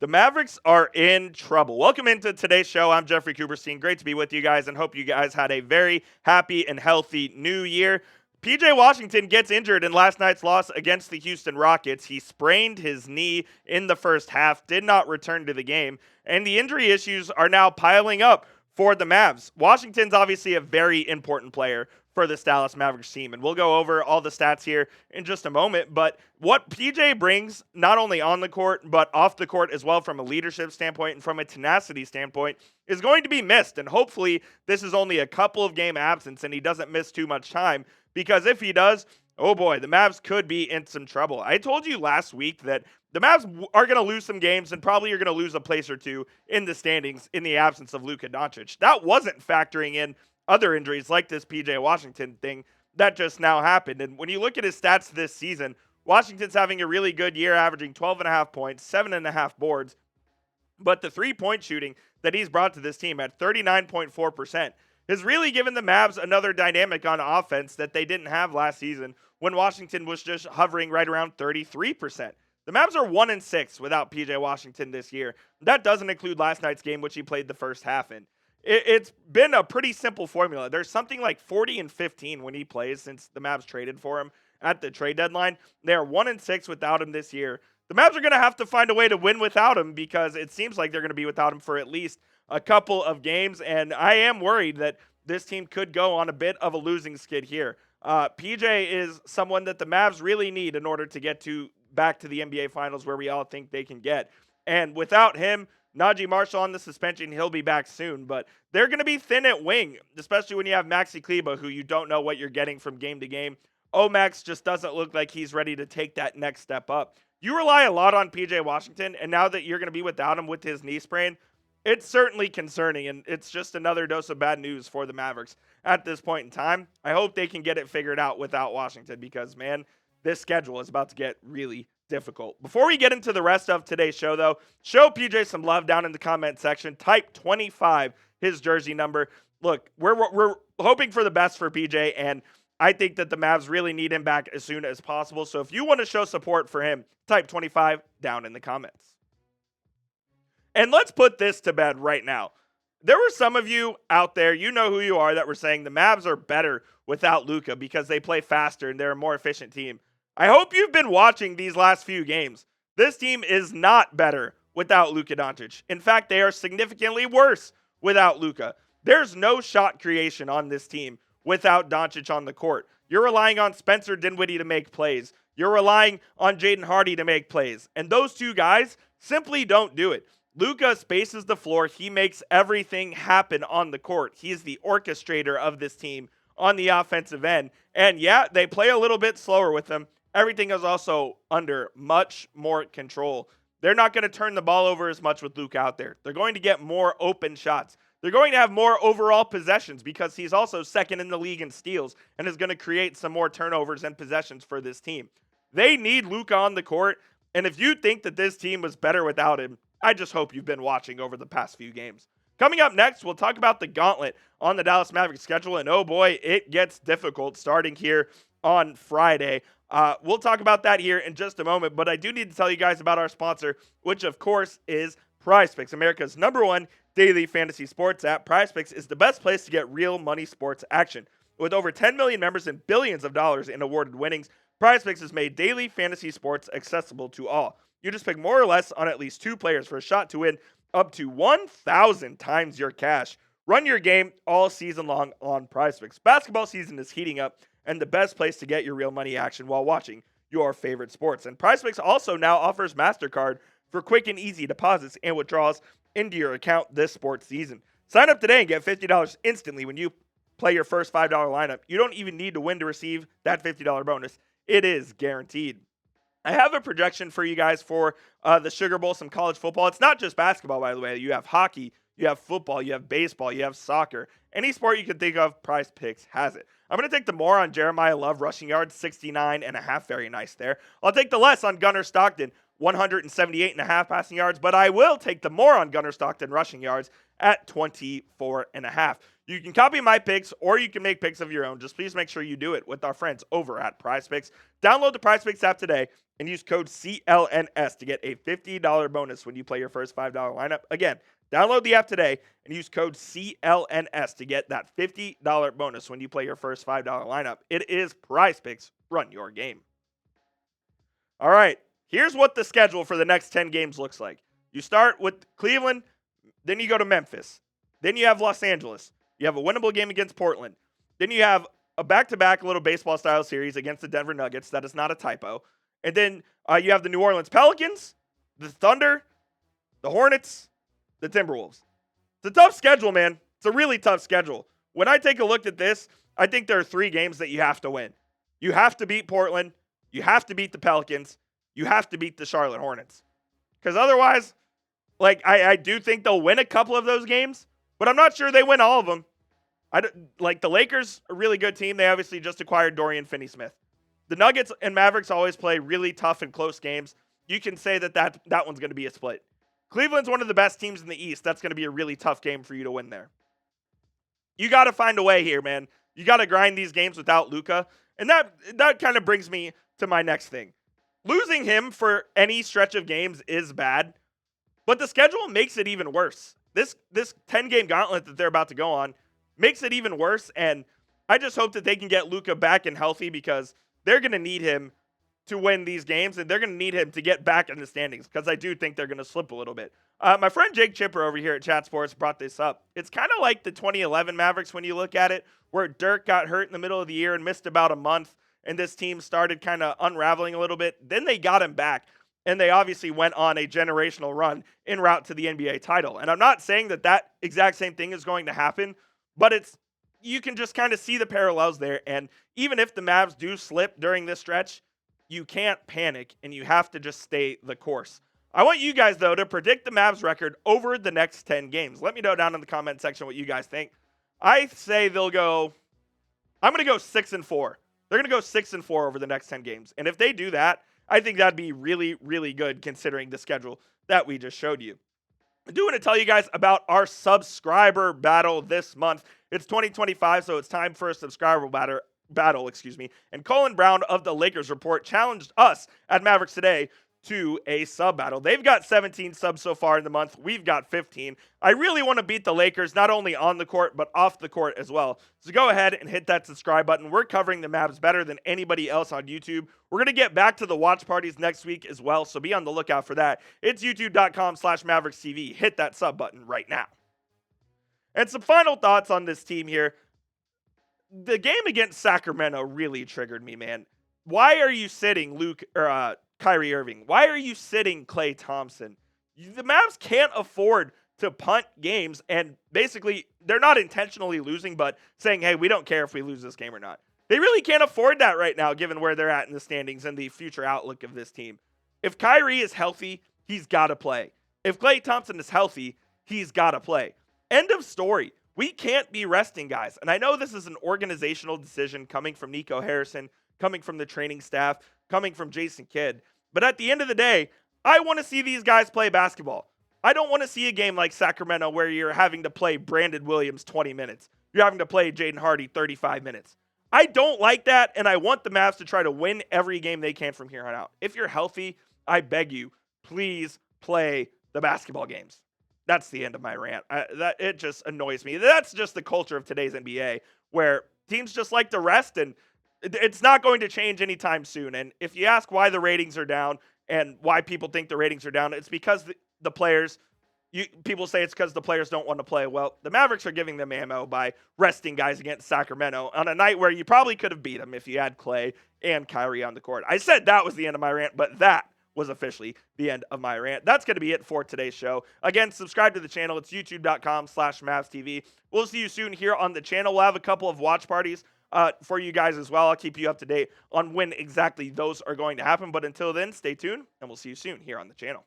The Mavericks are in trouble. Welcome into today's show. I'm Jeffrey Kuberstein. Great to be with you guys and hope you guys had a very happy and healthy new year. PJ Washington gets injured in last night's loss against the Houston Rockets. He sprained his knee in the first half, did not return to the game, and the injury issues are now piling up for the Mavs. Washington's obviously a very important player for this Dallas Mavericks team, and we'll go over all the stats here in just a moment, but what PJ brings, not only on the court, but off the court as well from a leadership standpoint and from a tenacity standpoint, is going to be missed, and hopefully this is only a couple of game absence and he doesn't miss too much time, because if he does, oh boy, the Mavs could be in some trouble. I told you last week that the Mavs are going to lose some games and probably are going to lose a place or two in the standings in the absence of Luka Doncic. That wasn't factoring in other injuries like this PJ Washington thing that just now happened. And when you look at his stats this season, Washington's having a really good year, averaging 12.5 points, 7.5 boards. But the three-point shooting that he's brought to this team at 39.4% has really given the Mavs another dynamic on offense that they didn't have last season when Washington was just hovering right around 33%. The Mavs are 1-6 without PJ Washington this year. That doesn't include last night's game, which he played the first half in. It's been a pretty simple formula. There's something like 40-15 when he plays since the Mavs traded for him at the trade deadline. They are 1-6 without him this year. The Mavs are going to have to find a way to win without him because it seems like they're going to be without him for at least a couple of games, and I am worried that this team could go on a bit of a losing skid here. PJ is someone that the Mavs really need in order to get back to the NBA Finals where we all think they can get. And without him, Najee Marshall on the suspension, he'll be back soon, but they're going to be thin at wing, especially when you have Maxi Kleber, who you don't know what you're getting from game to game. Max just doesn't look like he's ready to take that next step up. You rely a lot on PJ Washington, and now that you're going to be without him with his knee sprain, it's certainly concerning, and it's just another dose of bad news for the Mavericks at this point in time. I hope they can get it figured out without Washington because, man, this schedule is about to get really difficult. Before we get into the rest of today's show, though, show PJ some love down in the comment section. Type 25, his jersey number. Look, we're hoping for the best for PJ, and I think that the Mavs really need him back as soon as possible. So if you want to show support for him, type 25 down in the comments. And let's put this to bed right now. There were some of you out there, you know who you are, that were saying the Mavs are better without Luka because they play faster and they're a more efficient team. I hope you've been watching these last few games. This team is not better without Luka Doncic. In fact, they are significantly worse without Luka. There's no shot creation on this team without Doncic on the court. You're relying on Spencer Dinwiddie to make plays. You're relying on Jaden Hardy to make plays. And those two guys simply don't do it. Luka spaces the floor. He makes everything happen on the court. He is the orchestrator of this team on the offensive end. And yeah, they play a little bit slower with him. Everything is also under much more control. They're not going to turn the ball over as much with Luka out there. They're going to get more open shots. They're going to have more overall possessions because he's also second in the league in steals and is going to create some more turnovers and possessions for this team. They need Luka on the court, and if you think that this team was better without him, I just hope you've been watching over the past few games. Coming up next, we'll talk about the gauntlet on the Dallas Mavericks schedule, and oh boy, it gets difficult starting here on Friday. We'll talk about that here in just a moment, but I do need to tell you guys about our sponsor, which of course is PrizePicks, America's #1 daily fantasy sports app. PrizePicks is the best place to get real money sports action. With over 10 million members and billions of dollars in awarded winnings, PrizePicks has made daily fantasy sports accessible to all. You just pick more or less on at least 2 players for a shot to win up to 1,000 times your cash. Run your game all season long on PrizePicks. Basketball season is heating up, and the best place to get your real money action while watching your favorite sports. And PrizePicks also now offers MasterCard for quick and easy deposits and withdrawals into your account this sports season. Sign up today and get $50 instantly when you play your first $5 lineup. You don't even need to win to receive that $50 bonus. It is guaranteed. I have a projection for you guys for the Sugar Bowl, some college football. It's not just basketball, by the way. You have hockey, you have football, you have baseball, you have soccer. Any sport you can think of, PrizePicks has it. I'm going to take the more on Jeremiah Love rushing yards, 69.5. Very nice there. I'll take the less on Gunnar Stockton, 178.5 passing yards, but I will take the more on Gunnar Stockton rushing yards at 24.5. You can copy my picks or you can make picks of your own. Just please make sure you do it with our friends over at PrizePicks. Download the PrizePicks app today and use code CLNS to get a $50 bonus when you play your first $5 lineup. Again, download the app today and use code CLNS to get that $50 bonus when you play your first $5 lineup. It is PrizePicks. Run your game. All right, here's what the schedule for the next 10 games looks like. You start with Cleveland, then you go to Memphis. Then you have Los Angeles. You have a winnable game against Portland. Then you have a back-to-back little baseball-style series against the Denver Nuggets. That is not a typo. And then you have the New Orleans Pelicans, the Thunder, the Hornets, the Timberwolves. It's a tough schedule, man. It's a really tough schedule. When I take a look at this, I think there are 3 games that you have to win. You have to beat Portland. You have to beat the Pelicans. You have to beat the Charlotte Hornets. Because otherwise, I do think they'll win a couple of those games, but I'm not sure they win all of them. The Lakers, a really good team. They obviously just acquired Dorian Finney-Smith. The Nuggets and Mavericks always play really tough and close games. You can say that one's going to be a split. Cleveland's one of the best teams in the East. That's going to be a really tough game for you to win there. You got to find a way here, man. You got to grind these games without Luka. And that kind of brings me to my next thing. Losing him for any stretch of games is bad, but the schedule makes it even worse. This 10-game gauntlet that they're about to go on makes it even worse, and I just hope that they can get Luka back and healthy because they're going to need him to win these games, and they're going to need him to get back in the standings because I do think they're going to slip a little bit. My friend Jake Chipper over here at Chat Sports brought this up. It's kind of like the 2011 Mavericks when you look at it, where Dirk got hurt in the middle of the year and missed about a month, and this team started kind of unraveling a little bit. Then they got him back, and they obviously went on a generational run en route to the NBA title. And I'm not saying that exact same thing is going to happen, but you can just kind of see the parallels there. And even if the Mavs do slip during this stretch, you can't panic, and you have to just stay the course. I want you guys, though, to predict the Mavs record over the next 10 games. Let me know down in the comment section what you guys think. I say I'm going to go 6-4. They're going to go 6-4 over the next 10 games. And if they do that, I think that'd be really, really good considering the schedule that we just showed you. I do want to tell you guys about our subscriber battle this month. It's 2025, so it's time for a subscriber battle, and Colin Brown of the Lakers Report challenged us at Mavericks Today to a sub battle. They've got 17 subs so far in the month. We've got 15. I really want to beat the Lakers, not only on the court, but off the court as well. So go ahead and hit that subscribe button. We're covering the Mavs better than anybody else on YouTube. We're going to get back to the watch parties next week as well, so be on the lookout for that. It's youtube.com/MavericksTV. Hit that sub button right now. And some final thoughts on this team here. The game against Sacramento really triggered me, man. Why are you sitting Kyrie Irving? Why are you sitting Klay Thompson? The Mavs can't afford to punt games, and basically they're not intentionally losing, but saying, hey, we don't care if we lose this game or not. They really can't afford that right now, given where they're at in the standings and the future outlook of this team. If Kyrie is healthy, he's got to play. If Klay Thompson is healthy, he's got to play. End of story. We can't be resting guys. And I know this is an organizational decision coming from Nico Harrison, coming from the training staff, coming from Jason Kidd. But at the end of the day, I want to see these guys play basketball. I don't want to see a game like Sacramento where you're having to play Brandon Williams 20 minutes. You're having to play Jaden Hardy 35 minutes. I don't like that, and I want the Mavs to try to win every game they can from here on out. If you're healthy, I beg you, please play the basketball games. That's the end of my rant. It just annoys me. That's just the culture of today's NBA, where teams just like to rest, and it's not going to change anytime soon. And if you ask why the ratings are down and why people think the ratings are down, it's because the players, people say it's because the players don't want to play. Well, the Mavericks are giving them ammo by resting guys against Sacramento on a night where you probably could have beat them if you had Klay and Kyrie on the court. I said that was the end of my rant, but that was officially the end of my rant. That's going to be it for today's show. Again, subscribe to the channel. It's youtube.com/MavsTV. We'll see you soon here on the channel. We'll have a couple of watch parties for you guys as well. I'll keep you up to date on when exactly those are going to happen. But until then, stay tuned, and we'll see you soon here on the channel.